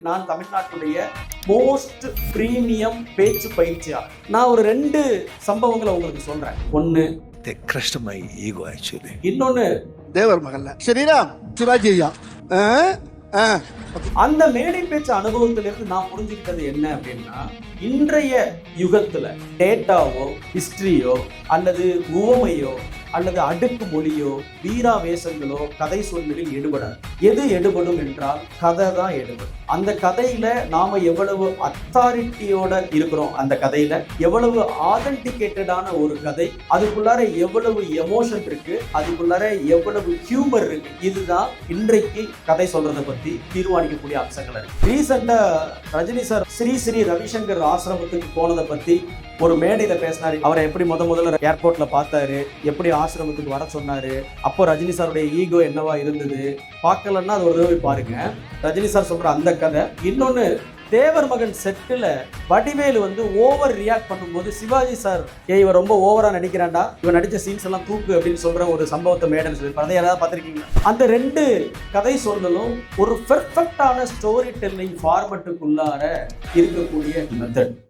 நான் தமிழ்நாட்டுடைய most premium பேச்சு பயிற்சியாளர். நான் ஒரு 2 சம்பவங்களை உங்களுக்கு சொல்றேன். ஒன்னு, They crushed my ego actually. இன்னொன்னு தேவர் மகள்ல ஸ்ரீராம் சிவாஜி ஐயா அந்த மேடை பேச்சு அனுபவத்திலிருந்து நான் புரிஞ்சுக்கிட்டது என்ன அப்படின்னா, இன்றைய யுகத்துல டேட்டாவோ ஹிஸ்டரியோ அல்லது உவமையோ அல்லது அடுக்கு மொழியோ வீராவேசங்களோ கதை சொல்லில் எடுபடாது. எது எடுபடும் என்றால் கதை தான் எடுபடும். அந்த கதையில நாம எவ்வளவு அத்தாரிட்டியோட இருக்கிறோம், அந்த கதையில எவ்வளவு ஆதென்டிகேட்டடான ஒரு கதை, அதுக்குள்ளார எவ்வளவு எமோஷன் இருக்கு, அதுக்குள்ளார எவ்வளவு ஹியூமர் இருக்கு, இதுதான் இன்றைக்கு கதை சொல்றதை பத்தி தீர்மானிக்கக்கூடிய அம்சங்கள் இருக்கு. ரீசெண்டா ரஜினி சார் ஸ்ரீ ரவிசங்கர் ஆசிரமத்துக்கு போனதை பத்தி ஒரு மேடையில பேசினாரு. அவரை எப்படி முதல்ல ஏர்போர்ட்ல பார்த்தாரு, எப்படி ஆசிரமத்துக்கு வர சொன்னாரு, அப்போ ரஜினி சாருடைய ஈகோ என்னவா இருந்தது, பார்க்கலன்னா அது ஒரு தடவை பாருங்க. ரஜினி சார் சொல்ற அந்த கதை. இன்னொன்னு, தேவர் மகன் செட்டில் வடிவேலு ஓவர் ரியாக்ட் பண்ணும்போது சிவாஜி சார் இவன் ரொம்ப ஓவரா நடிக்கிறான்டா, இவன் நடிச்ச சீன்ஸ் எல்லாம் தூக்கு அப்படின்னு சொல்ற ஒரு சம்பவத்தை மேடம் சொல்லி அதை யாராவது பார்த்திருக்கீங்க? அந்த 2 கதை சொல்லலும் ஒரு பெர்ஃபெக்டான ஸ்டோரி டெல்லிங் ஃபார்மட்டுக்குள்ளார இருக்கக்கூடிய மெத்தட்.